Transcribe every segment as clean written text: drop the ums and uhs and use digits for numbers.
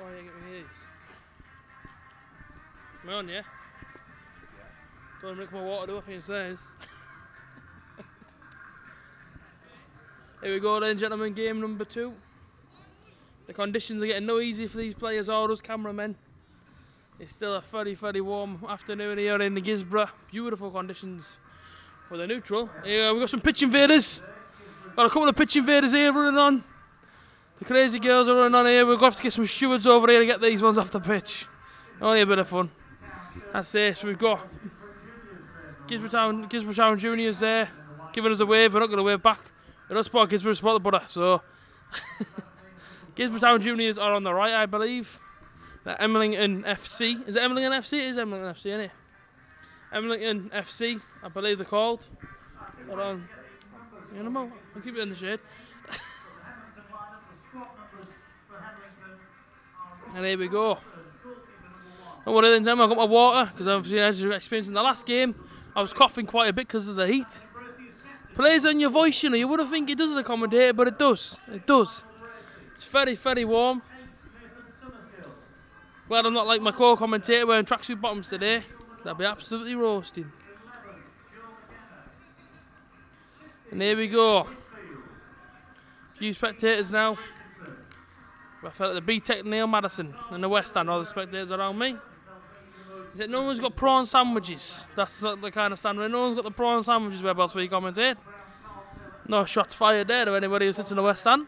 Oh, yeah, get me these. Am I on, yeah? Don't drink my water, do I think it's theirs. Here we go then, gentlemen, game number 2. The conditions are getting no easier for these players or us cameramen. It's still a very, very warm afternoon here in the Gisborough. Beautiful conditions for the neutral. Here we've got some pitch invaders. Got a couple of pitch invaders here running on. The crazy girls are running on here. We're going to have to get some stewards over here to get these ones off the pitch. Only a bit of fun. That's it. So we've got Gisborough Town Juniors there giving us a wave. We're not going to wave back. We don't support Gisborough, support the butter. So Gisborough Town Juniors are on the right, I believe. The Emlington FC. Is it Emlington FC? It is Emlington FC, isn't it? Emlington FC, I believe they're called. Hold on. I'll keep it in the shade. And here we go. Don't worry then, I've got my water, because obviously as you experienced in the last game, I was coughing quite a bit because of the heat. Plays on your voice, you know, you wouldn't think it does as a commentator, but it does. It does. It's very, very warm. Glad I'm not like my co-commentator wearing tracksuit bottoms today. That'd be absolutely roasting. And here we go. A few spectators now. I felt like the B-Tech Neil Madison in the West Stand, all the spectators around me. Is it no one's got prawn sandwiches? That's the kind of stand where no one's got the prawn sandwiches where else we commentate. No shots fired there to anybody who sits in the West Stand.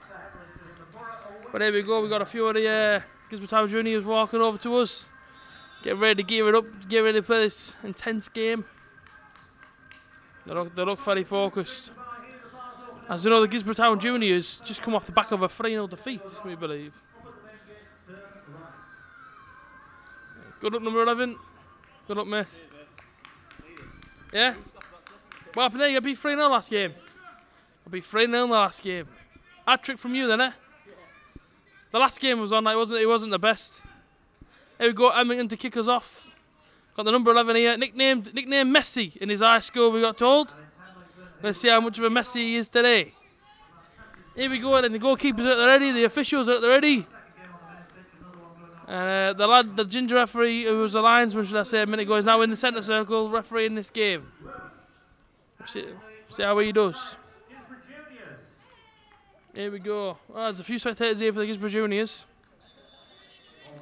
But here we go, we got a few of the Gisborough Town Juniors walking over to us. Getting ready to gear it up, get ready for this intense game. They look very focused. As you know, the Gisborough Town Juniors just come off the back of a 3-0 defeat, we believe. Good luck, number 11. Good luck, mate. Yeah? What happened there? You got beat 3-0 last game. I beat 3-0 the last game. Hat-trick from you then, eh? The last game was on, it wasn't the best. Here we go, Emlington to kick us off. Got the number 11 here, nicknamed Messi in his high school, we got told. Let's see how much of a Messi he is today. Here we go, and the goalkeepers are at the ready, the officials are at the ready. The ginger referee, who was a linesman, should I say, a minute ago, is now in the centre circle refereeing this game. See how he does. Here we go. Oh, there's a few spectators here for the Gisborough Juniors.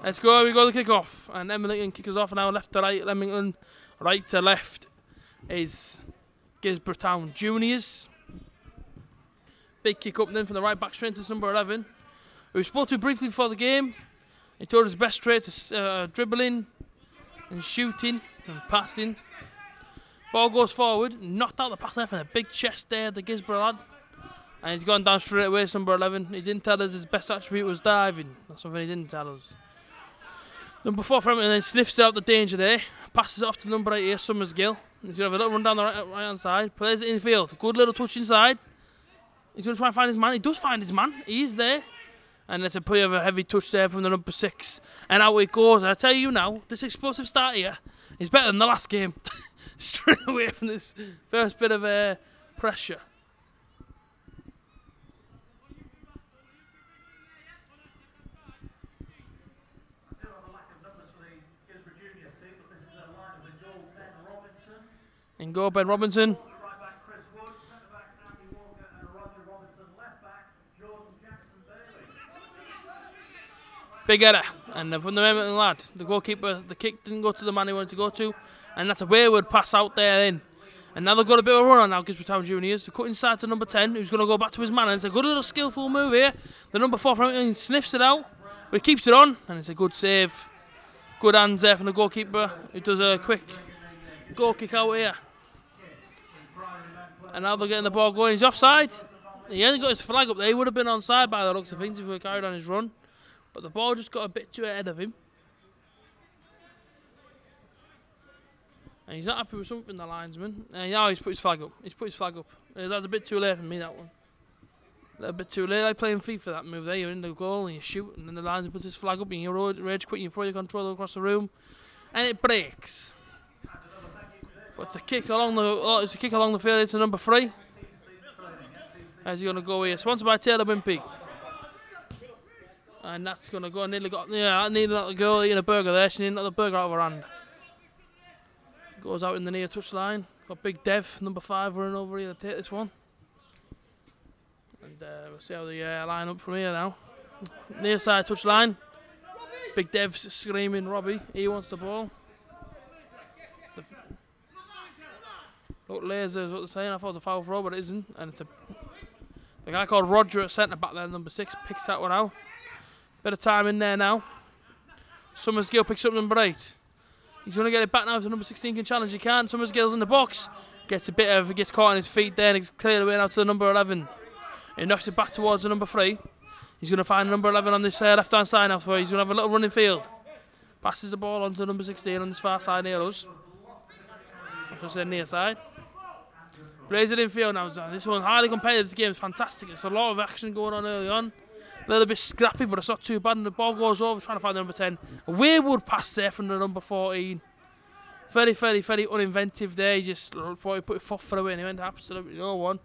Let's go, we go the kick-off. And Emlington kick us off now, left to right, Emlington, right to left is Gisborough Town Juniors. Big kick up then from the right back straight to number 11. We spoke to briefly before the game. He told his best trait to dribbling and shooting and passing. Ball goes forward, knocked out the back left and a big chest there, the Gisborough lad. And he's gone down straight away, number 11. He didn't tell us his best attribute was diving. That's something he didn't tell us. Number 4 from him and then sniffs out the danger there. Passes it off to number 8 here, Summersgill. He's going to have a little run down the right hand side. Plays it in field. Good little touch inside. He's going to try and find his man. He does find his man. He is there. And it's a bit of a heavy touch there from the number 6. And out it goes. And I tell you now, this explosive start here is better than the last game. Straight away from this first bit of pressure. And go Ben Robinson. Big header. And from the Emlington lad, the goalkeeper, the kick didn't go to the man he wanted to go to. And that's a wayward pass out there in. And now they've got a bit of a run on now, Gisborough Town Juniors. They cut inside to number 10, who's going to go back to his man. And it's a good little skillful move here. The number 4 from him sniffs it out, but he keeps it on. And it's a good save. Good hands there from the goalkeeper, who does a quick goal kick out here. And now they're getting the ball going. He's offside. He hasn't got his flag up there. He would have been onside by the looks of things if he had carried on his run. But the ball just got a bit too ahead of him. And he's not happy with something, the linesman. And now he's put his flag up. He's put his flag up. That's a bit too late for me, that one. A little bit too late. I play in FIFA, that move there. You're in the goal and you shoot. And then the linesman puts his flag up and you rage quit. You throw your controller across the room. And it breaks. But it's a kick along the field to number 3. How's he going to go here? Sponsored by Taylor Wimpy. And that's going to go. Nearly got, yeah, nearly got the girl eating a burger there. She nearly got the burger out of her hand. Goes out in the near touch line. Got Big Dev, number 5, running over here to take this one. And we'll see how they line up from here now. Near side touch line. Big Dev's screaming Robbie. He wants the ball. Look, laser is what they're saying. I thought it was a foul throw, but it isn't. And it's the guy called Roger at centre back there, number 6, picks that one out. Bit of time in there now. Summersgill picks up number 8. He's going to get it back now. So number 16 can challenge. He can't. Summersgill's in the box. Gets caught on his feet there and he's cleared away now to the number 11. He knocks it back towards the number 3. He's going to find number 11 on this left hand side now. For he's going to have a little running field. Passes the ball on to number 16 on this far side near us. I should say near side. Plays it in field now. This one highly competitive. This game is fantastic. It's a lot of action going on early on. A little bit scrappy, but it's not too bad. And the ball goes over, trying to find the number 10. A wayward pass there from the number 14. Very, very, very uninventive there. He just thought he put it foot away and he went absolutely no one.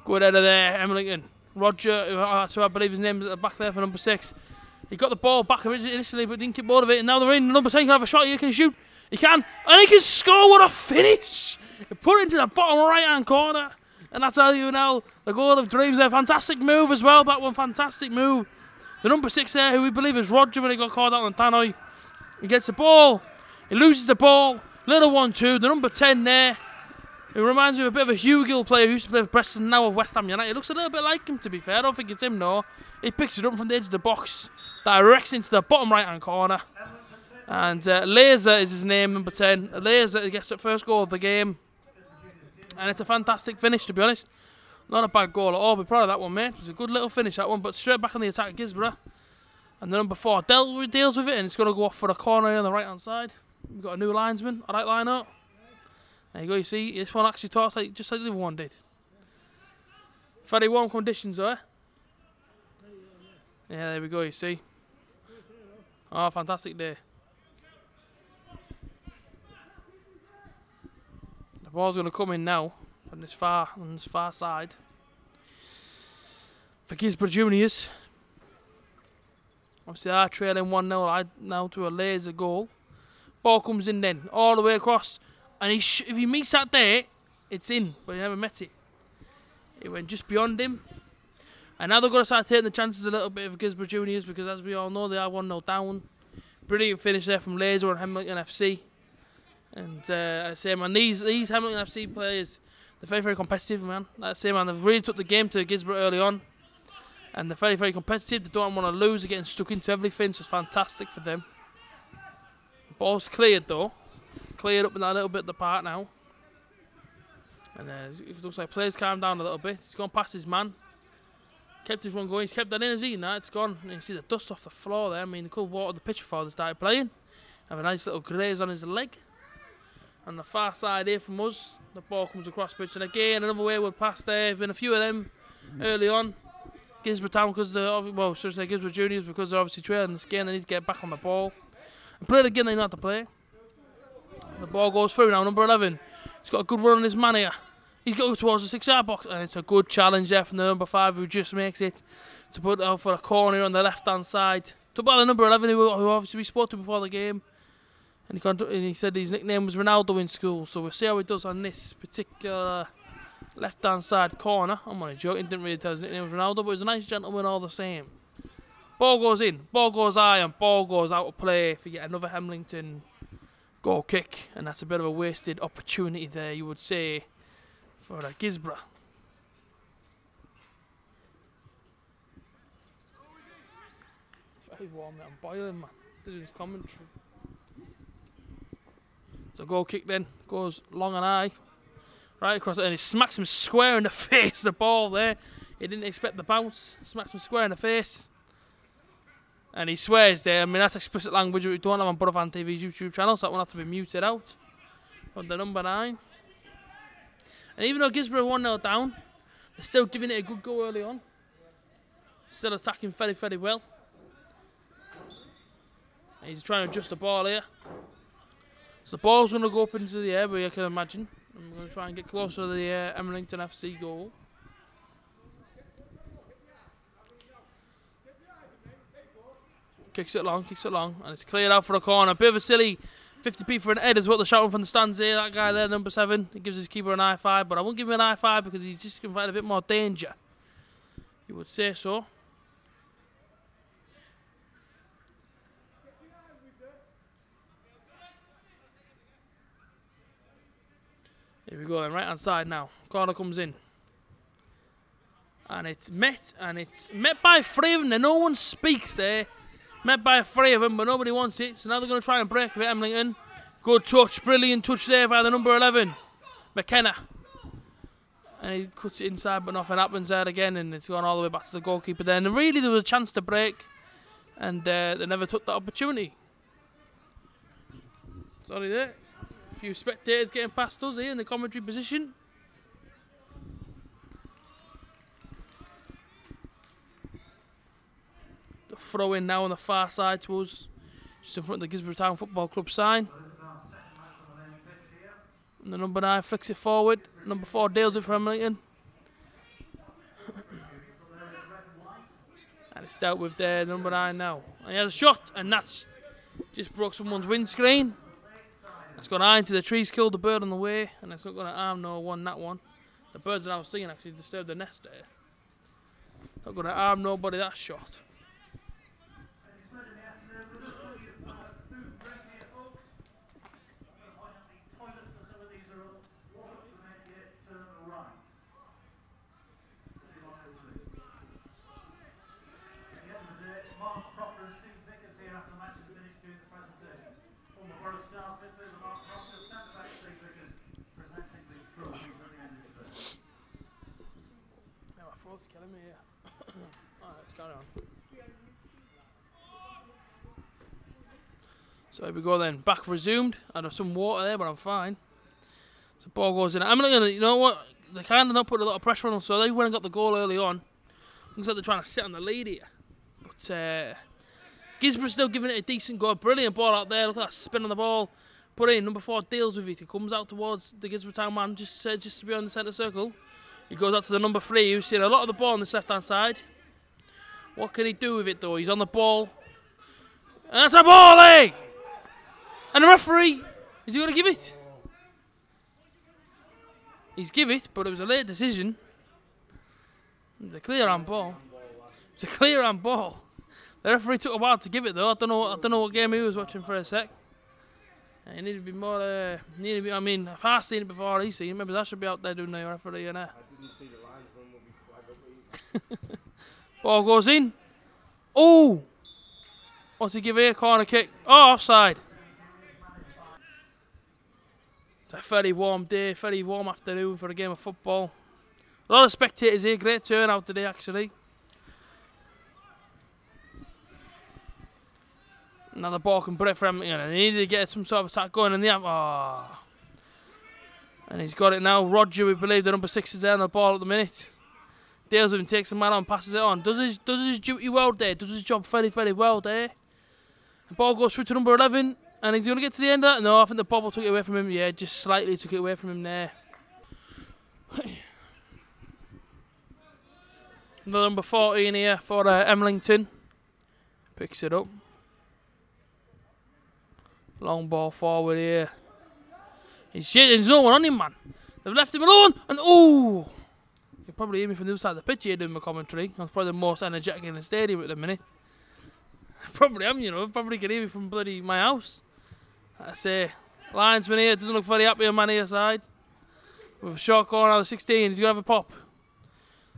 Good header there, Emmington. Roger, who I believe his name is at the back there for number 6. He got the ball back initially, but didn't keep motivated. Now they're in. Number 10 can have a shot here. Can he shoot? He can. And he can score. What a finish! He put it into the bottom right-hand corner. And I tell you now, the goal of dreams there. Fantastic move as well. That one, fantastic move. The number 6 there, who we believe is Roger when he got called out on Tannoy. He gets the ball. He loses the ball. Little 1-2. The number 10 there. It reminds me of a bit of a Hugill player who used to play for Preston, now of West Ham United. It looks a little bit like him, to be fair. I don't think it's him, no. He picks it up from the edge of the box. Directs into the bottom right-hand corner. And Laser is his name, number 10. Laser gets the first goal of the game. And it's a fantastic finish, to be honest. Not a bad goal at all. Be proud of that one, mate. It was a good little finish, that one. But straight back on the attack, Guisborough. And the number 4 deals with it, and it's going to go off for a corner on the right-hand side. We've got a new linesman. I like line up. There you go, you see, this one actually talks like just like the other one did. Very warm conditions though, eh? Yeah, there we go, you see. Oh, fantastic day. The ball's going to come in now on this far side. For Guisborough Juniors. Obviously, they are trailing 1-0 now to a laser goal. Ball comes in then, all the way across. And if he meets that there, it's in, but he never met it. It went just beyond him. And now they're going to start taking the chances a little bit of Guisborough Juniors because, as we all know, they are 1-0 down. Brilliant finish there from Laser and Hamilton FC. And I say, man, these Hamilton FC players, they're very, very competitive, man. Like I say, man, they've really took the game to Guisborough early on. And they're very, very competitive. They don't want to lose. They're getting stuck into everything, so it's fantastic for them. The ball's cleared, though. Cleared up in that little bit of the park now. And it looks like players calmed down a little bit. He's gone past his man. Kept his run going. He's kept that in, has he? Now it's gone. And you see the dust off the floor there. I mean, they could water the pitch before they started playing. Have a nice little graze on his leg. On the far side here from us, the ball comes across pitch. And again, another wayward pass there. There's been a few of them early on. Guisborough Town, because well, should I say Guisborough Juniors, because they're obviously trailing this game. They need to get back on the ball. And play it again, they know how to play. The ball goes through now, number 11. He's got a good run on his man here. He's got to go towards the 6-yard box, and it's a good challenge there from the number 5 who just makes it to put it out for a corner on the left-hand side. Took by the number 11 who obviously we spoke to before the game. And he said his nickname was Ronaldo in school, so we'll see how he does on this particular left-hand side corner. I'm only joking, didn't really tell his nickname was Ronaldo, but he's a nice gentleman all the same. Ball goes in, ball goes high, and ball goes out of play for yet another Hamilton goal kick, and that's a bit of a wasted opportunity there, you would say, for Guisborough. It's very warm, I'm boiling, man. This is commentary. So goal kick then goes long and high, right across it, and he smacks him square in the face. The ball there, he didn't expect the bounce. Smacks him square in the face. And he swears there. I mean, that's explicit language we don't have on Butterfan TV's YouTube channel, so that one have to be muted out. On the number 9. And even though Guisborough 1-0 down, they're still giving it a good go early on. Still attacking very, very well. And he's trying to adjust the ball here. So the ball's going to go up into the air, but you can imagine. I'm going to try and get closer to the Emmington FC goal. Kicks it long, and it's cleared out for a corner. Bit of a silly 50p for an head is what they're shouting from the stands here. That guy there, number 7, he gives his keeper an high five, but I won't give him an high five because he's just going to find a bit more danger. You would say so. Here we go then, right hand side now. Corner comes in. And it's met by 3 of them. No one speaks there. Met by 3 of them, but nobody wants it. So now they're going to try and break with Emlington. Good touch, brilliant touch there by the number 11, McKenna. And he cuts it inside, but nothing happens there again, and it's gone all the way back to the goalkeeper there. And really, there was a chance to break, and they never took that opportunity. Sorry there. A few spectators getting past us here in the commentary position. Throw in now on the far side to us, just in front of the Gisborne Town Football Club sign. And the number 9 flicks it forward. Number 4 deals it for Emlington. And it's dealt with there, number 9 now. And he has a shot, and that's just broke someone's windscreen. It's gone high into the trees, killed the bird on the way, and it's not going to harm no one, that one. The birds that I was seeing actually disturbed the nest there. Not going to harm nobody, that shot. Killing me here. Alright, let's carry on. So here we go then. Back resumed. I have some water there, but I'm fine. So ball goes in. I'm looking at, you know what? They kind of not put a lot of pressure on them, so they went and got the goal early on. Looks like they're trying to sit on the lead here. But Gisborne's still giving it a decent go. Brilliant ball out there. Look at that spin on the ball. Put in. Number 4 deals with it. He comes out towards the Gisborne Town man, just to be on the centre circle. He goes out to the number 3, who's seen a lot of the ball on this left-hand side. What can he do with it, though? He's on the ball. And that's a ball, eh? And the referee, is he going to give it? He's give it, but it was a late decision. It's a clear hand ball. It's a clear hand ball. The referee took a while to give it, though. I don't know what game he was watching for a sec. He needed to be more. I mean, if I've seen it before, he's seen it. Maybe that should be out there doing the referee and that. I didn't see the lines when we ball goes in. Oh! What's he give here? Corner kick. Oh, offside. It's a very warm day, very warm afternoon for a game of football. A lot of spectators here. Great turnout today, actually. Now the ball can break for him, and he needed to get some sort of attack going in the app. Oh. And he's got it now. Roger, we believe, the number 6 is there on the ball at the minute. Deals with him, takes the man on, passes it on. Does his duty well there. Does his job very, very well there. The ball goes through to number 11, and he's going to get to the end of that. No, I think the bobble took it away from him. Yeah, just slightly took it away from him there. Another number 14 here for Emlington. Picks it up. Long ball forward here. There's no one on him, man. They've left him alone, and oh! You can probably hear me from the other side of the pitch here doing my commentary. I'm probably the most energetic in the stadium at the minute. I probably am, you know. Probably can hear me from bloody my house. I say, linesman here doesn't look very happy on man here side. With a short corner out of 16, he's going to have a pop.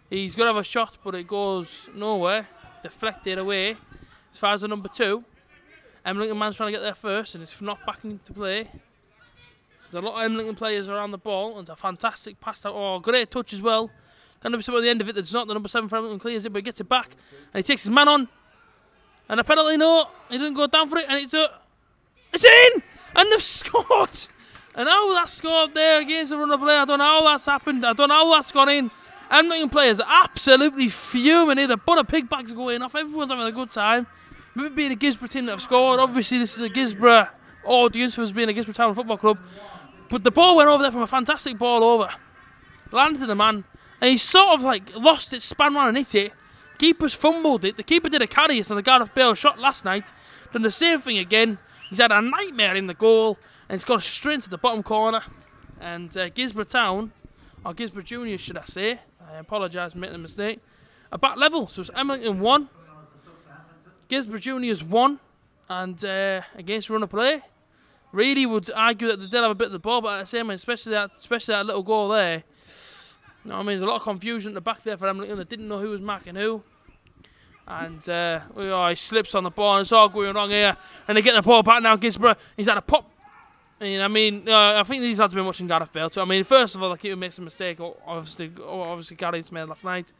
He's going to have a shot, but it goes nowhere. Deflected away. As far as the number 2. Emlington man's trying to get there first, and it's not back into play. There's a lot of Emlington players around the ball, and it's a fantastic pass out. Oh, great touch as well. Kind of be something at the end of it that's not. The number 7 for Emlington clears it, but he gets it back, and he takes his man on. And a penalty, no, he doesn't go down for it, and it's in! And they've scored! And how that scored there against the run of play, I don't know how that's happened. I don't know how that's gone in. Emlington players are absolutely fuming here. The butter pig bags are going off. Everyone's having a good time. Maybe being a Gisborne team that have scored. Obviously, this is a Gisborne audience who has been a Gisborne Town Football Club. But the ball went over there from a fantastic ball over. Landed to the man. And he sort of like lost it, span round and hit it. keeper's fumbled it. The keeper did a carry on the Gareth Bale shot last night. Done the same thing again. He's had a nightmare in the goal. And it's gone straight into the bottom corner. And Gisborough Town, or Gisborough Juniors should I say, I apologise for making a mistake, are back level. So it's Emmington 1, Gisborough Juniors 1, and against run of play. Really would argue that they did have a bit of the ball, but at the same time, especially that little goal there, you know what I mean, there's a lot of confusion at the back there for Emmington. They didn't know who was marking who. And he slips on the ball, and it's all going wrong here. And they get the ball back now, Gisborough. He's had a pop. And, I mean, I think these lads have been watching Gareth Bale too. I mean, first of all, the keeper makes a mistake. Obviously Gary's made last night.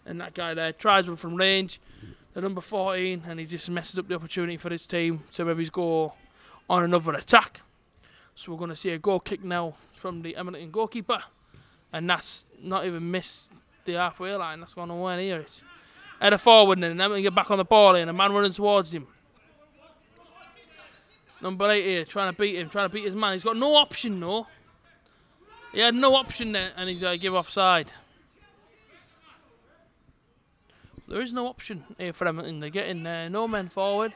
And that guy there tries one from range. The number 14, and he just messes up the opportunity for his team to maybe go on another attack. So we're going to see a goal kick now from the Emmington goalkeeper. And that's not even missed the halfway line. That's gone away near it. Header forward, and then Emmington get back on the ball, and a man running towards him. Number 8 here, trying to beat him, trying to beat his man. He's got no option, no. He had no option there, and he's give offside. There is no option here for Emmington. They're getting no men forward.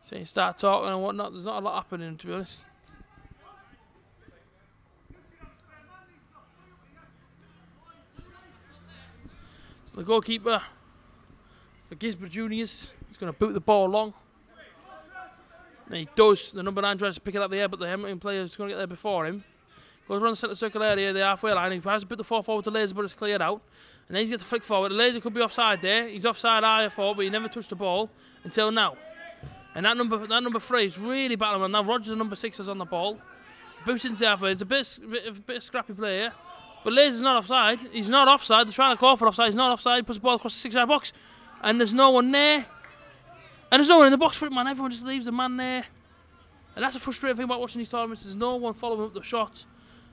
So you start talking and whatnot. There's not a lot happening, to be honest. So the goalkeeper for Gisborough Juniors is going to boot the ball long. And he does. The number 9 tries to pick it up the air, but the Emmington player is going to get there before him. Goes around the centre circle area, the halfway line. He tries to put the ball forward to Laser, but it's cleared out. And then he gets to flick forward. The Laser could be offside there. He's offside, I thought, but he never touched the ball until now. And that number 3 is really battling. Now Rogers, the number 6, is on the ball. Boots into the halfway. It's a bit of scrappy play here. But Laser's not offside. He's not offside. They're trying to call for offside. He's not offside. He puts the ball across the 6-yard box. And there's no one there. And there's no one in the box for it, man. Everyone just leaves the man there. And that's a frustrating thing about watching these tournaments. There's no one following up the shot.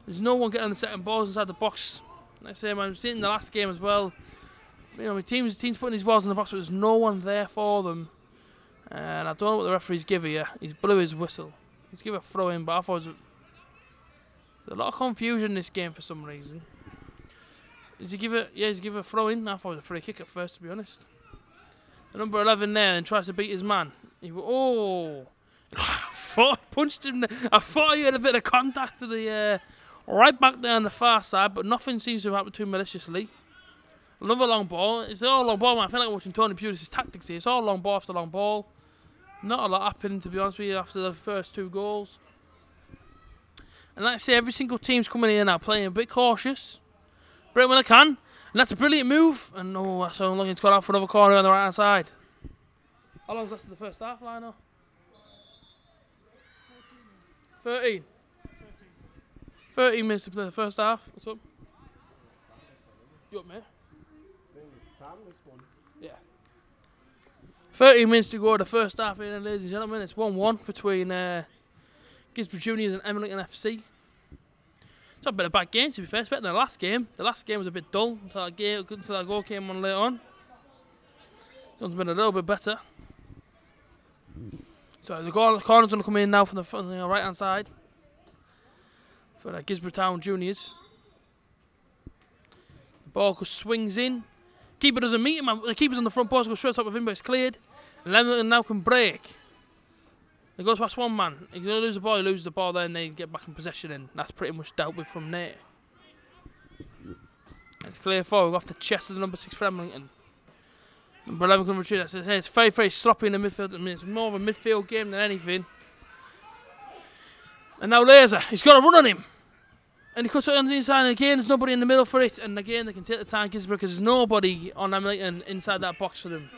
There's no one getting the second balls inside the box. Like I say, man, I've seen it in the last game as well. You know, teams putting these balls in the box, but there's no one there for them. And I don't know what the referee's giving you. He's blew his whistle. He's given a throw in, but I thought there's a lot of confusion in this game for some reason. Does he give it? Yeah, he's given a throw in. I thought it was a free kick at first, to be honest. The number 11 there and tries to beat his man. I thought I punched him. I thought he had a bit of contact to the right back there on the far side, but nothing seems to have happened too maliciously. Another long ball. It's all long ball, man. I feel like I'm watching Tony Pulis' tactics here. It's all long ball after long ball. Not a lot happening, to be honest with you, after the first 2 goals. And like I say, every single team's coming in now playing a bit cautious. Break when they can. And that's a brilliant move. And that's so long it's got out for another corner on the right hand side. How long's left in the first half, Lionel? 13. 13 minutes to play the first half. What's up? You up, mate? Yeah. 13 minutes to go the first half here, ladies and gentlemen. It's 1-1 between Gisborough Juniors and Emmington FC. It's not been a bad game, to be fair. It's better than the last game. The last game was a bit dull until that goal came on later on. This one's been a little bit better. So the corner's going to come in now from the right hand side for the Gisborough Town Juniors. The ball swings in. Keeper doesn't meet him. The keeper's on the front post, goes straight top of him, but it's cleared. And Emmington now can break. It goes past one man. He's going to lose the ball. He loses the ball there, and they get back in possession. And that's pretty much dealt with from there. And it's clear forward off the chest of the number 6 for Emmington. Number 11 can retrieve that. So it's very, very sloppy in the midfield. I mean, it's more of a midfield game than anything. And now Laser. He's got a run on him. And he cuts it on the inside, and again, there's nobody in the middle for it. And again, they can take the time, Gisborough, because there's nobody on Emmington inside that box for them.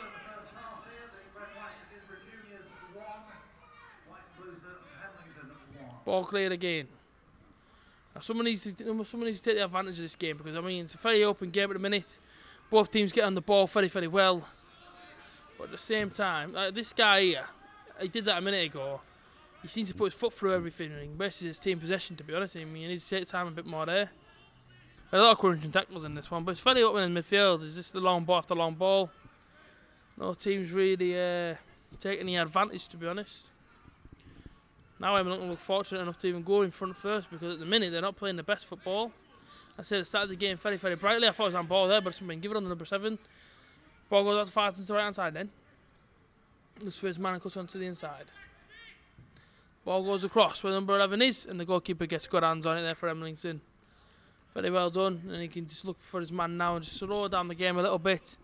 Ball cleared again. Now someone needs to take the advantage of this game, because I mean it's a very open game at the minute. Both teams get on the ball very, very well. But at the same time, this guy here, he did that a minute ago. He seems to put his foot through everything and basically his team possession, to be honest. I mean, he needs to take time a bit more there. A lot of crunching tackles in this one, but it's very open in midfield. It's just the long ball after long ball. No team's really taking any advantage, to be honest. Now I'm not fortunate enough to even go in front first, because at the minute they're not playing the best football. I say they started the game very, very brightly. I thought it was on ball there, but it's been given on the number 7. Ball goes out to far to the right hand side then. Looks for his man and cuts onto the inside. Ball goes across where number 11 is, and the goalkeeper gets good hands on it there for Emlington. Very well done, and he can just look for his man now and just slow down the game a little bit.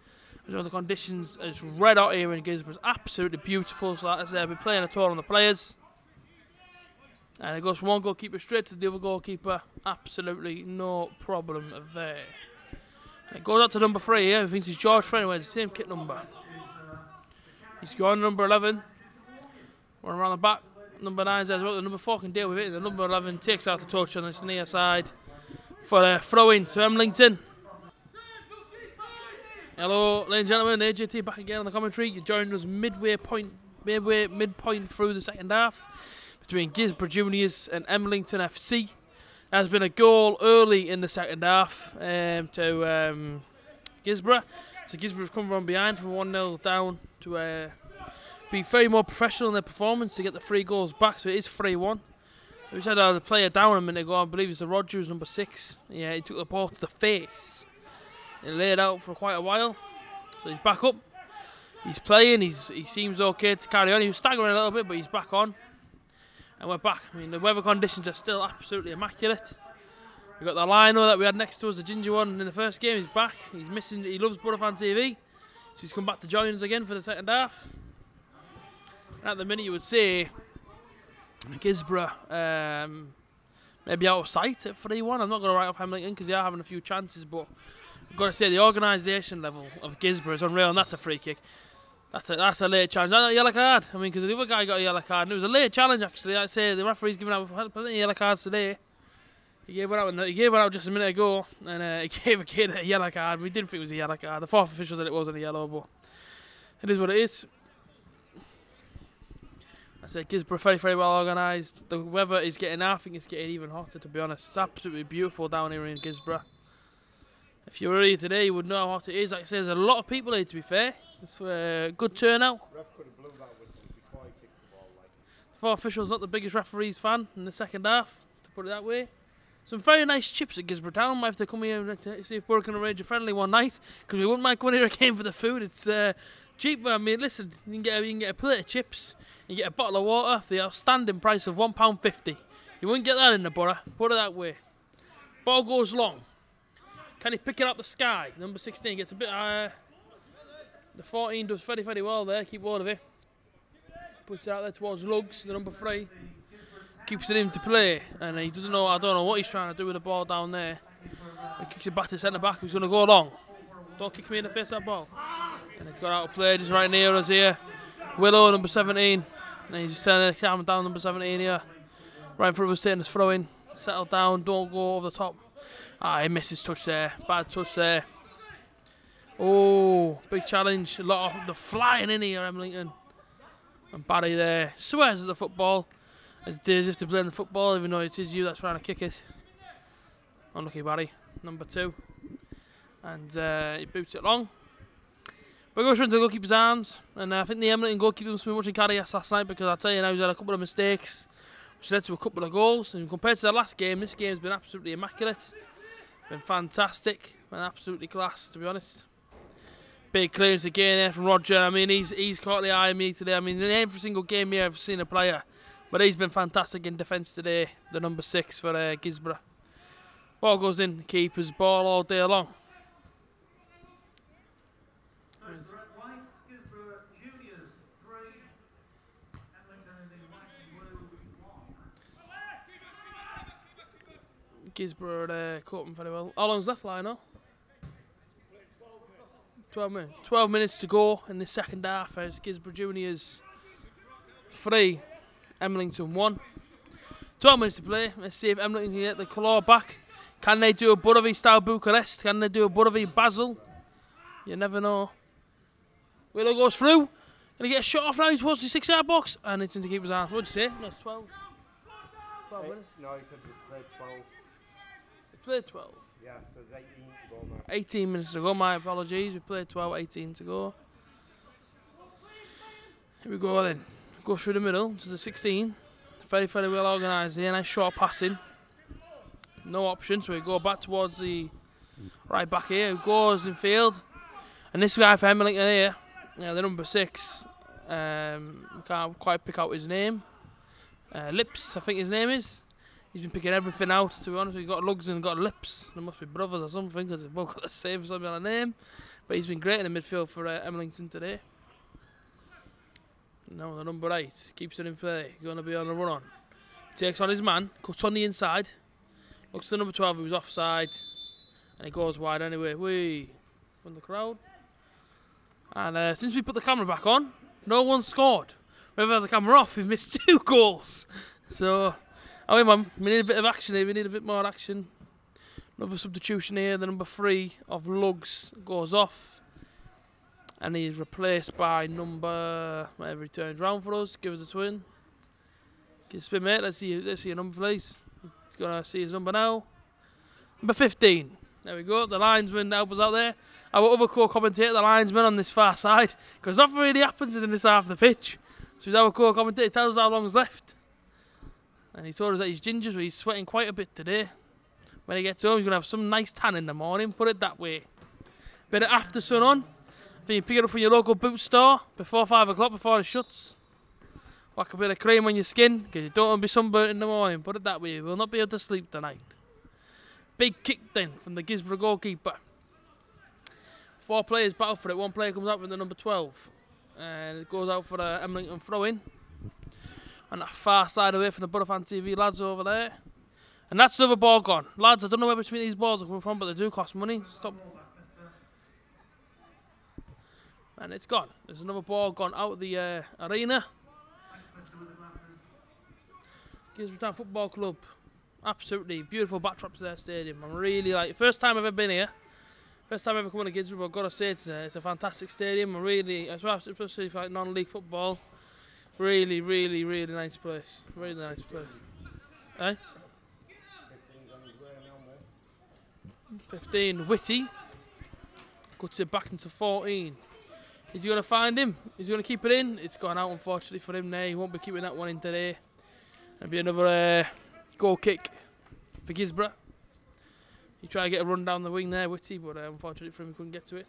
As the conditions is red hot here in Gisborough, absolutely beautiful. So as they'll be playing a tour on the players. And it goes from one goalkeeper straight to the other goalkeeper. Absolutely no problem there. It goes out to number 3 here. I think it's George Frey, wears the same kit number. He's gone number 11. One around the back. Number 9 says, well, the number 4 can deal with it. The number 11 takes out the touch on this near side for a throw in to Emlington. Hello, ladies and gentlemen, AJT back again on the commentary. You joined us midpoint through the second half between Gisborough Juniors and Emlington FC. There's been a goal early in the second half to Gisborough. So Gisborough's come from behind from 1-0 down to be very more professional in their performance to get the 3 goals back. So it is 3-1. We just had the player down a minute ago. I believe it's the Rogers, number 6. Yeah, he took the ball to the face. He laid out for quite a while. So he's back up. He's playing. He seems okay to carry on. He was staggering a little bit, but he's back on. And we're back. I mean, the weather conditions are still absolutely immaculate. We've got the lino that we had next to us, the ginger one in the first game. He's back. He's missing. He loves Butterfan TV. So he's come back to join us again for the second half. And at the minute, you would say Gisborough maybe out of sight at 3-1. I'm not going to write off Emlington because they are having a few chances, but I've got to say the organisation level of Gisborough is unreal, and that's a free kick. That's a late challenge. Not a yellow card. I mean, because the other guy got a yellow card, and it was a late challenge actually. I'd say the referee's giving out plenty of yellow cards today. He gave one out just a minute ago, and he gave a kid a yellow card. We didn't think it was a yellow card. The 4th official said it wasn't a yellow, but it is what it is. I said Gisborough very, very well organised. The weather is getting, I think it's getting even hotter, to be honest. It's absolutely beautiful down here in Gisborough. If you were here today, you would know how hot it is. Like I said, there's a lot of people here, to be fair. It's a good turnout. Ref could have blew that whistle before he kicked the ball. The 4th official's not the biggest referees fan in the second half, to put it that way. Some very nice chips at Gisborough Town. Might have to come here and see if we're going to arrange a friendly one night, because we wouldn't mind coming here again for the food. It's cheap, but I mean, listen, you can get a plate of chips, you get a bottle of water for the outstanding price of £1.50. You wouldn't get that in the borough, put it that way. Ball goes long. Can he pick it up the sky? Number 16 gets a bit the 14 does very, very well there. Keep hold of it. Puts it out there towards Lugs, the number 3. Keeps it in to play, and he doesn't know. I don't know what he's trying to do with the ball down there. He kicks it back to centre back. Who's going to go long? Don't kick me in the face, that ball. And it's got out of play just right near us here. Willow, number 17. And he's just turning the camera down, number 17 here. Right in front of us, taking his throw in. Settle down, don't go over the top. Ah, he misses touch there. Bad touch there. Oh, big challenge. A lot of the flying in here, Emlington. And Barry there swears at the football. As if to blame the football, even though it is you that's trying to kick it. Unlucky Barry, number 2. And he boots it long. But goes into the goalkeeper's arms. And I think the Emlington goalkeeper must be watching Cardias last night, because I'll tell you now, he's had a couple of mistakes, which led to a couple of goals. And compared to the last game, this game's been absolutely immaculate. Been fantastic. Been absolutely class, to be honest. Big clearance again there from Roger. I mean, he's caught the eye of me today. I mean, in every single game here I've seen a player. But he's been fantastic in defence today, the number 6 for Gisborough. Ball goes in, keeper's ball all day long. Gisborough caught him very well. How long's left, Lionel? 12 minutes. 12 minutes to go in the second half as Gisborough Juniors 3. Emlington 1. 12 minutes to play. Let's see if Emlington can get the claw back. Can they do a Budovy style Bucharest? Can they do a Budovy Basel? You never know. Willow goes through. Gonna get a shot off now. He's towards the 6-yard box. And it's into keeper's arms. What'd you say? No, it's 12. 12 minutes. No, he said we played 12. We played 12. Yeah, so there's 18 to go now. 18 minutes to go. My apologies. We played 12, 18 to go. Here we go then. Go through the middle to the 16. Very, very well organised here. Nice short passing. no option, so we go back towards the right back here, who goes in field. And this guy for Emily here, the number 6, can't quite pick out his name. Lips, I think his name is. He's been picking everything out, to be honest. He's got lugs and got lips. They must be brothers or something, because they've both got the same something on the name. But he's been great in the midfield for Emlington today. Now the number 8 keeps it in play. Going to be on the run on. Takes on his man, cuts on the inside. Looks to number 12 who's offside. And he goes wide anyway. Whee! From the crowd. And since we put the camera back on, no one's scored. We've had the camera off, we've missed 2 goals. So, I mean, man, we need a bit of action here. We need a bit more action. Another substitution here. The number 3 of Lugs goes off. And he's replaced by number, whatever he turns round for us, give us a twin. Get a spin, mate. Let's see your number, please. He's going to see his number now. Number 15. There we go. The linesman help us out there. Our other co-commentator, the linesman on this far side. Because nothing really happens in this half of the pitch. So he's our co-commentator. He tells us how long's left. And he told us that he's ginger, so he's sweating quite a bit today. When he gets home, he's going to have some nice tan in the morning. Put it that way. Bit of after sun on. I think you pick it up from your local boot store before 5 o'clock, before it shuts. Whack a bit of cream on your skin, because you don't want to be sunburnt in the morning. Put it that way, you will not be able to sleep tonight. Big kick then from the Guisborough goalkeeper. 4 players battle for it. 1 player comes out with the number 12. And it goes out for a Emlington throw-in. And that far side away from the Butterfan TV lads over there. And that's another ball gone. Lads, I don't know where between these balls are coming from, but they do cost money. Stop. And it's gone. There's another ball gone out of the arena. Guisborough Town Football Club. Absolutely beautiful backdrop to their stadium. I'm really like, first time I've ever been here. First time I've ever come to Guisborough, but I've got to say it's a fantastic stadium. I'm really, especially for like non-league football. Really, really, really nice place. Really nice place. Eh? 15, Whitty. Cuts it back into 14. Is he going to find him? Is he going to keep it in? It's gone out, unfortunately, for him there. He won't be keeping that one in today. It'll be another goal kick for Guisborough. He tried to get a run down the wing there, Whitty, but unfortunately for him, he couldn't get to it.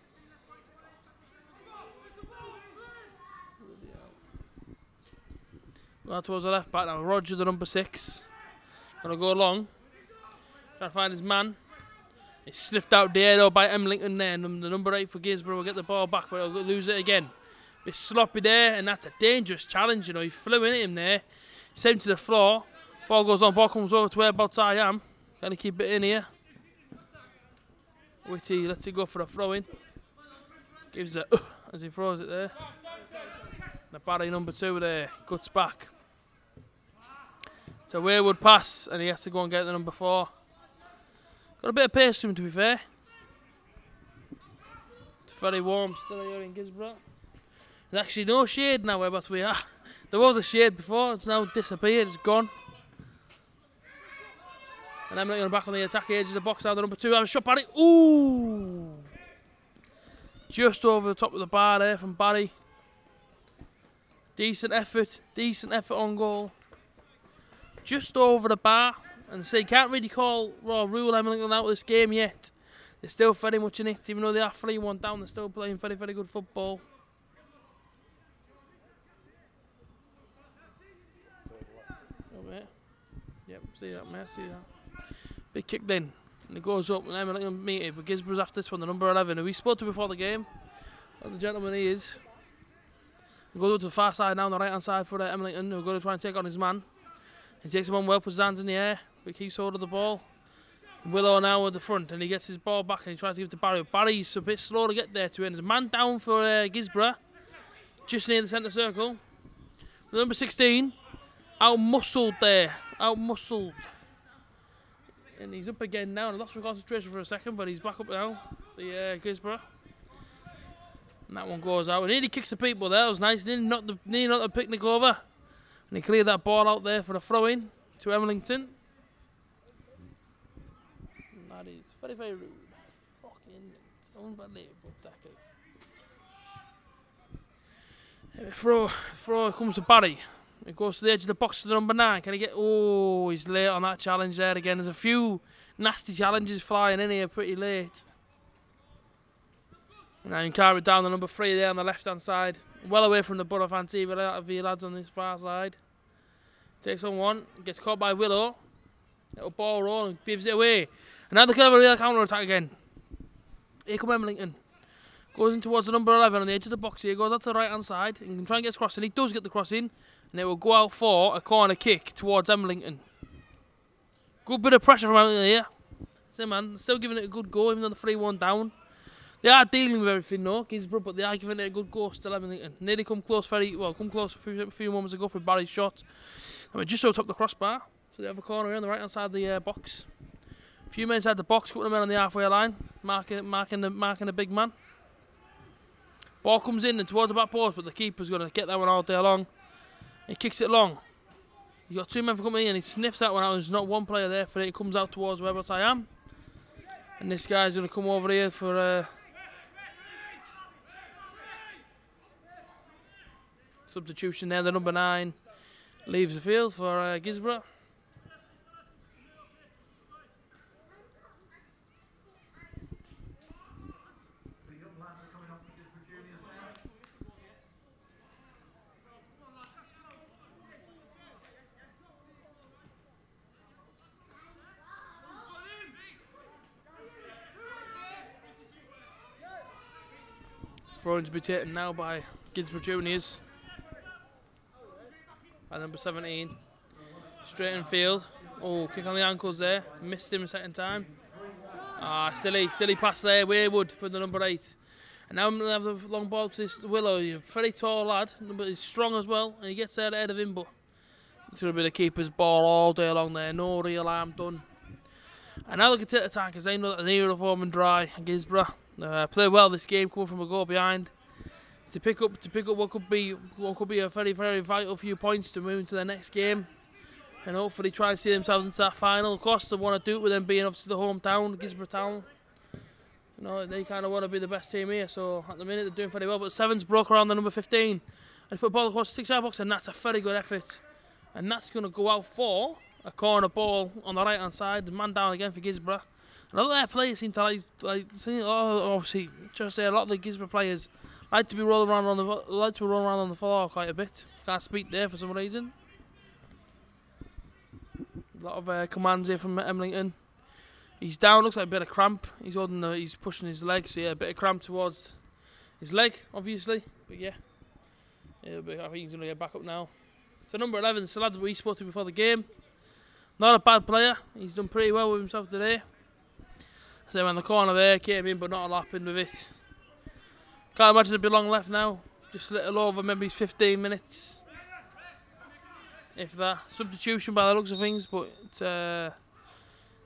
Well, towards the left back now. Roger, the number 6. Going to go along. Trying to find his man. It's sniffed out there though by Emlington there. The number 8 for Guisborough will get the ball back, but he'll lose it again. Bit sloppy there, and that's a dangerous challenge, you know. He flew in at him there. He sent him to the floor. Ball goes on, ball comes over to whereabouts I am. Can he keep it in here? Whitty lets it go for a throw-in. Gives it as he throws it there. The Barry number 2 there, cuts back. It's a wayward pass, and he has to go and get the number 4. Got a bit of pace to him, to be fair. It's very warm still here in Guisborough. There's actually no shade now whereabouts we are. There was a shade before, it's now disappeared, it's gone. And I'm going back on the attack edge of the box now, the number 2. Have a shot, Barry. Ooh! Just over the top of the bar there from Barry. Decent effort on goal. Just over the bar. And so you can't really call or rule Emlington out of this game yet. They're still very much in it. Even though they are 3-1 down, they're still playing very, very good football. Oh, mate. Yep, see that, mate, see that. Big kick then. And it goes up, and Emlington meet it. But Guisborough's after this one, the number 11, who we spoke to before the game. What the gentleman he is. He goes up to the far side now, on the right hand side for Emlington, who are going to try and take on his man. He takes him on well, puts his hands in the air, but he keeps hold of the ball. Willow now at the front, and he gets his ball back and he tries to give it to Barry. Barry's a bit slow to get there to it. There's a man down for Guisborough, just near the centre circle. The number 16, out-muscled there, out-muscled. And he's up again now, and I lost my concentration for a second, but he's back up now, the Guisborough. And that one goes out, and nearly kicks the people there, that was nice. Nearly knocked the picnic over. And he cleared that ball out there for a throw-in to Emlington. And that is very, very rude. Fucking unbelievable tackle. Throw comes to Barry. It goes to the edge of the box to the number 9. Can he get... Oh, he's late on that challenge there again. There's a few nasty challenges flying in here pretty late. Now you can calm it down the number 3 there on the left hand side. Well away from the Borough fan TV lads on this far side. Takes on one, gets caught by Willow. Little ball roll and gives it away. And now they can have a real counter attack again. Here come Emlington. Goes in towards the number 11 on the edge of the box here. Goes out to the right hand side and can try and get his crossing. He does get the crossing. And it will go out for a corner kick towards Emlington. Good bit of pressure from Emlington here. See, man, still giving it a good go even though the 3-1 down. They are dealing with everything though, Guilsborough, but they are giving it a good go still Emlington. Nearly come close a few moments ago for Barry's shot. And we just so top the crossbar. So they have a corner here on the right hand side of the box. A few men inside the box, couple of men on the halfway line, marking the big man. Ball comes in and towards the back post, but the keeper's going to get that one all day long. He kicks it long. You've got 2 men for coming in and he sniffs that one out. There's not one player there for it. He comes out towards whereabouts I am. And this guy's going to come over here for substitution there. The number 9 leaves the field for Guilsborough. Thrown to be taken now by Guilsborough Juniors. By number 17. Straight in field. Oh, kick on the ankles there. Missed him a second time. Ah, silly pass there. Wayward with the number 8. And now I'm going to have the long ball to this Willow. He's a very tall lad, but he's strong as well. And he gets there ahead of him, but it's going to be the keeper's ball all day long there. No real harm done. And now they can take the attack because they know that the near form and dry. And Guilsborough play well this game, coming from a goal behind to pick up what could be a very, very vital few points to move into the next game, and hopefully try and see themselves into that final. Of course, they want to do it with them being obviously the hometown, Guilsborough Town. You know, they kind of want to be the best team here. So at the minute they're doing very well. But 7's broke around the number 15 and put the ball across the 6-yard box, and that's a very good effort. And that's going to go out for a corner ball on the right hand side. The man down again for Guilsborough. And a lot of their players seem to obviously, just say a lot of the Guilsborough players like to be rolling around on the floor quite a bit. Can't speak there for some reason. A lot of commands here from Emlington. He's down, looks like a bit of cramp. He's pushing his leg, so yeah, a bit of cramp towards his leg, obviously. But yeah, I think he's going to get back up now. So number 11, it's the lad that we spoke to before the game. Not a bad player. He's done pretty well with himself today. So on the corner there, came in, but not a lot happened with it. Can't imagine there'd be long left now. Just a little over maybe 15 minutes. If that. Substitution by the looks of things, but it's going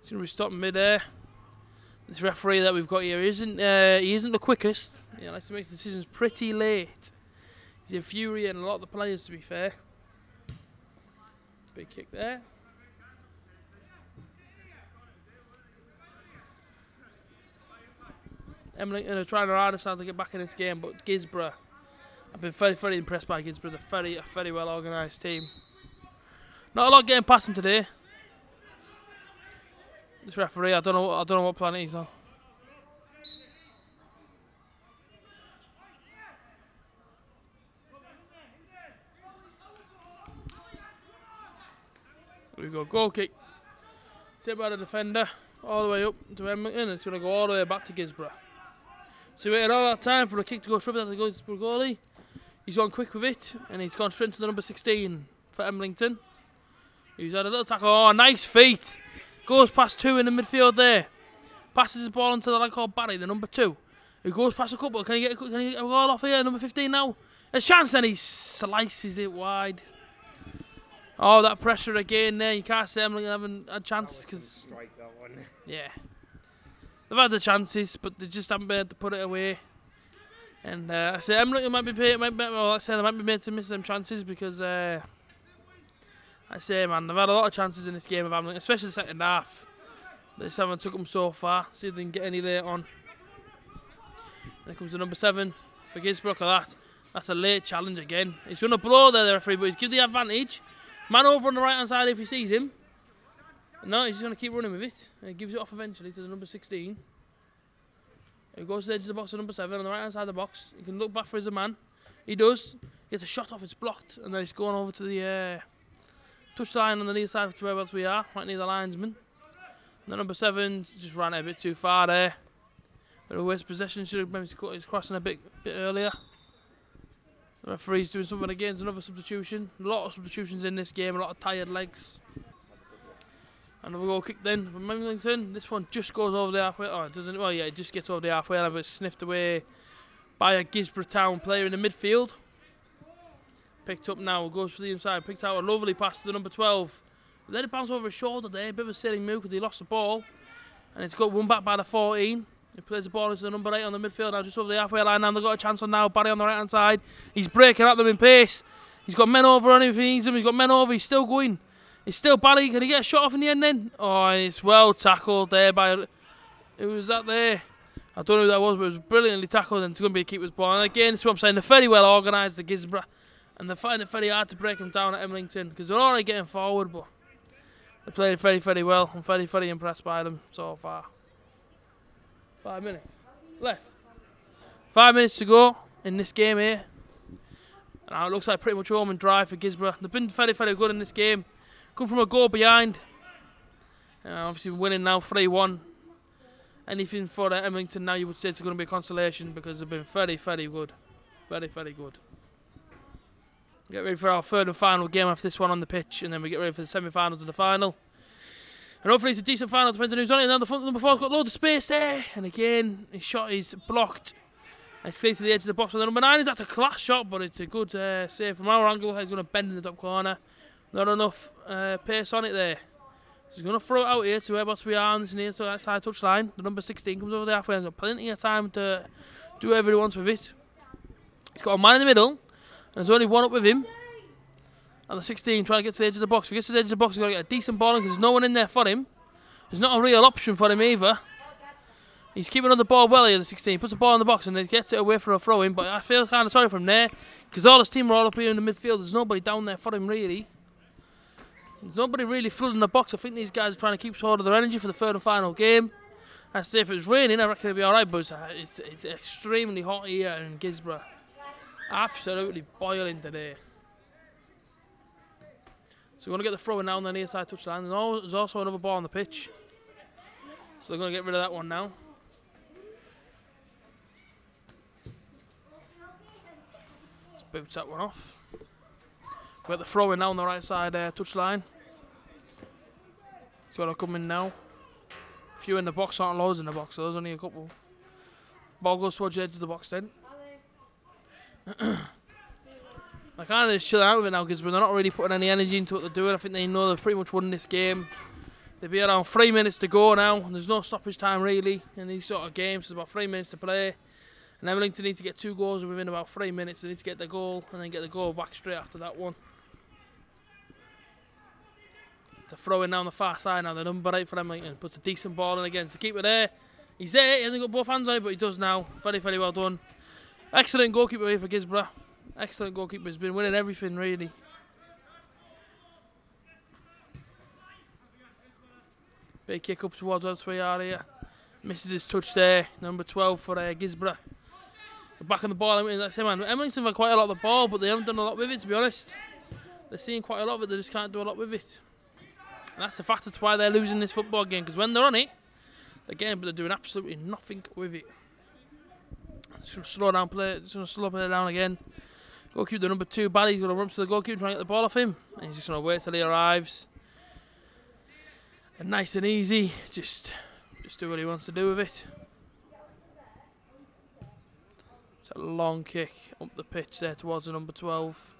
to be stopped mid-air. This referee that we've got here he isn't the quickest. He likes to make decisions pretty late. He's infuriating a lot of the players, to be fair. Big kick there. Emlington are trying their hardest now to get back in this game, but Guilsborough, I've been very, very impressed by Guilsborough. They're a very well organised team. Not a lot getting past them today. This referee, I don't know what planet he's on. Here we go, goal kick. Tip by the defender, all the way up to Emlington, and it's going to go all the way back to Guilsborough. So we waited all that time for a kick to go straight at the goalie. He's gone quick with it, and he's gone straight to the number 16 for Emlington. He's had a little tackle. Oh, nice feet. Goes past 2 in the midfield there. Passes the ball onto the lad called Barry, the number 2. He goes past a couple. Can he get a goal off here? Number 15 now. A chance, and he slices it wide. Oh, that pressure again there. You can't say Emlington haven't had chances because. Yeah. They've had the chances, but they just haven't been able to put it away. And I say Emlington might be they might be made to miss them chances because I say, man, they've had a lot of chances in this game of Emlington, especially the second half. They just haven't took them so far. See if they can get any later on. There comes the number 7 for Guilsborough. That's a late challenge again. He's going to blow there, the referee, but he's given the advantage. Man over on the right hand side if he sees him. No, he's going to keep running with it. He gives it off eventually to the number 16. He goes to the edge of the box to number 7 on the right hand side of the box. He can look back for his man. He does. He gets a shot off, it's blocked, and then he's going over to the touch line on the near side to whereabouts we are, right near the linesman. And the number 7 just ran it a bit too far there. Bit of a waste of possession, should have maybe cut his crossing a bit earlier. The referee's doing something again, it's another substitution. A lot of substitutions in this game, a lot of tired legs. Another goal kick then from Emmington. This one just goes over the halfway. Oh, it doesn't. Well, yeah, it just gets over the halfway line, but it's sniffed away by a Guisborough Town player in the midfield. Picked up now, goes for the inside, picked out a lovely pass to the number 12. Let it bounce over his shoulder there, a bit of a sailing move because he lost the ball. And it's got one back by the 14. He plays the ball into the number 8 on the midfield now, just over the halfway line. Now they've got a chance on now. Barry on the right hand side. He's breaking at them in pace. He's got men over on him if he needs them. He's got men over. He's still going. He's still Barry. Can he get a shot off in the end then? Oh, and it's well tackled there by. Who was that there? I don't know who that was, but it was brilliantly tackled, and it's going to be a keeper's ball. And again, that's what I'm saying. They're very well organised, the Guisborough, and they're finding it very hard to break them down at Emmington because they're already getting forward, but they're playing very, very well. I'm very, very impressed by them so far. 5 minutes left. 5 minutes to go in this game here. And now it looks like pretty much home and dry for Guisborough. They've been very, very good in this game. Come from a goal behind. Obviously winning now 3-1. Anything for Emmington now you would say it's going to be a consolation because they've been very, very good. Very, very good. Get ready for our third and final game after this one on the pitch, and then we get ready for the semi-finals of the final. And hopefully it's a decent final depending on who's on it. And now the front number 4's got loads of space there. And again, his shot is blocked. And stays to the edge of the box with the number 9. That's a class shot, but it's a good save from our angle. He's going to bend in the top corner. Not enough pace on it there. He's going to throw it out here to whereabouts we are on this near side touch line. The number 16 comes over the halfway. He's got plenty of time to do whatever he wants with it. He's got a man in the middle. And there's only one up with him. And the 16 trying to get to the edge of the box. If he gets to the edge of the box, he's got to get a decent ball in because there's no one in there for him. There's not a real option for him either. He's keeping on the ball well here, the 16. Puts the ball in the box and then gets it away for a throw in. But I feel kind of sorry for him there because all his team are all up here in the midfield. There's nobody down there for him really. There's nobody really flooding the box. I think these guys are trying to keep hold of their energy for the third and final game. I say if it was raining, I reckon it'd be alright, but it's extremely hot here in Guisborough. Absolutely boiling today. So we're going to get the throw in now on the near side touchline. There's also another ball on the pitch. So they're going to get rid of that one now. Let's boot that one off. We've got the throw in now on the right side touchline. It's going to come in now. A few in the box, aren't loads in the box, so there's only a couple. Ball goes towards the edge of the box then. I kind of just chill out with it now because they're not really putting any energy into what they're doing. I think they know they've pretty much won this game. They'll be around 3 minutes to go now, and there's no stoppage time really in these sort of games. There's about 3 minutes to play. And Emmington need to get 2 goals within about 3 minutes. They need to get the goal and then get the goal back straight after that one. They're throwing down the far side now. The number 8 for Emmington puts a decent ball in against the keeper there. He's there. He hasn't got both hands on it, but he does now. Very, very well done. Excellent goalkeeper here for Guisborough. Excellent goalkeeper. He's been winning everything really. Big kick up towards us we are here. Misses his touch there. Number 12 for Guisborough. We're back on the ball. Like I say, man, Emmington have quite a lot of the ball, but they haven't done a lot with it, to be honest. They're seeing quite a lot of it. They just can't do a lot with it. And that's the fact that's why they're losing this football game. Because when they're on it, they're getting, but they're doing absolutely nothing with it. Just going to slow down play. Just going to slow play down again. Goalkeeper, the number 2, Barry. He's going to run up to the goalkeeper and try and get the ball off him. And he's just going to wait till he arrives. And nice and easy. Just do what he wants to do with it. It's a long kick up the pitch there towards the number 12.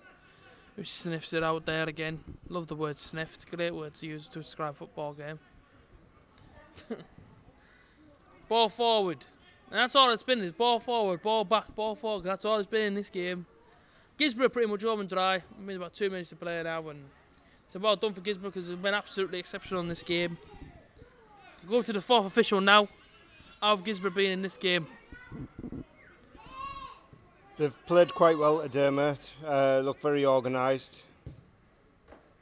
Who sniffs it out there again. Love the word sniff. It's a great word to use to describe a football game. Ball forward. And that's all it's been, is ball forward, ball back, ball forward. That's all it's been in this game. Guisborough pretty much home and dry. I mean, about 2 minutes to play now, and it's about done for Guisborough because they've been absolutely exceptional in this game. We'll go to the 4th official now, out of Guisborough being in this game. They've played quite well at Dermot, look very organised.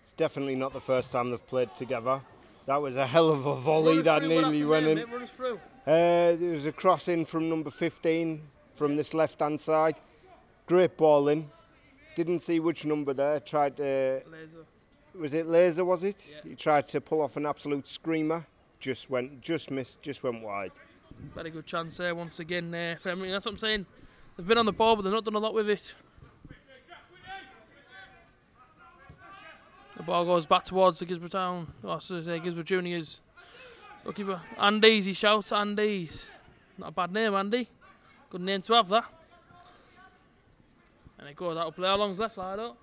It's definitely not the first time they've played together. That was a hell of a volley that nearly went in. Run us through. There was a cross in from number 15 from this left-hand side. Great ball in. Didn't see which number there. Tried to... Laser. Was it Laser, was it? Yeah. He tried to pull off an absolute screamer. Just missed, just went wide. Very good chance there once again. That's what I'm saying. They've been on the ball, but they've not done a lot with it. The ball goes back towards the Gisborne Town. Oh, so say Gisborne Juniors. Goalkeeper Andy's, he shouts Andy's. Not a bad name, Andy. Good name to have, that. And it goes out of play. How long's left, I don't.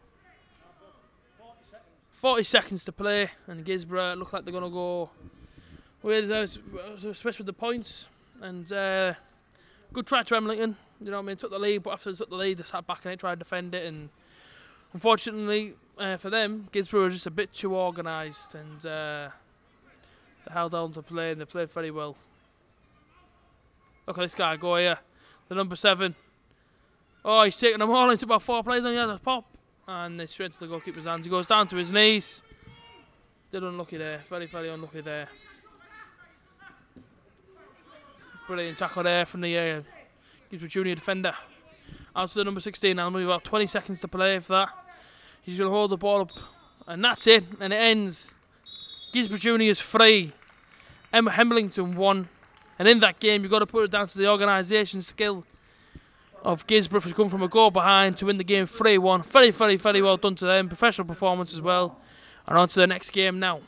40 seconds to play, and Gisborne look like they're gonna go. Especially with the points, and good try to Emlington. You know what I mean? Took the lead, but after they took the lead, they sat back and they tried to defend it, and unfortunately for them, Gisborne were just a bit too organised, and they held on to play, and they played very well. Look at this guy go here, the number 7. Oh, he's taking them all. He took about 4 players on. He has a pop, and they straight to the goalkeeper's hands. He goes down to his knees. Did unlucky there, very, very unlucky there. Brilliant tackle there from the Gisborne junior defender. Out to the number 16 now, maybe about 20 seconds to play for that. He's going to hold the ball up, and that's it, and it ends. Gisborne juniors 3, Hemlington 1, and in that game you've got to put it down to the organisation skill of Gisborne to come from a goal behind to win the game 3-1. Very, very, very well done to them. Professional performance as well. And on to the next game now.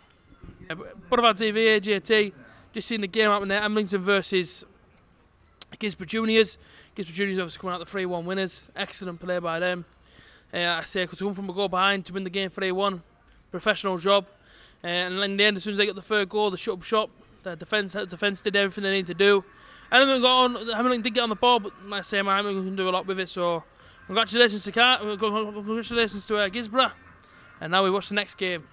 Boulevard TV, AJT. Just seen the game happening there. Hemlington versus Gisborne Juniors. Gisborne Juniors obviously coming out the 3-1 winners. Excellent play by them. I say to come from a goal behind to win the game 3-1. Professional job. And in the end, as soon as they got the third goal, they shut up shop. The defence did everything they needed to do. Hemlington did get on the ball, but like I say, Hemlington can do a lot with it. So congratulations to Gisborne. And now we watch the next game.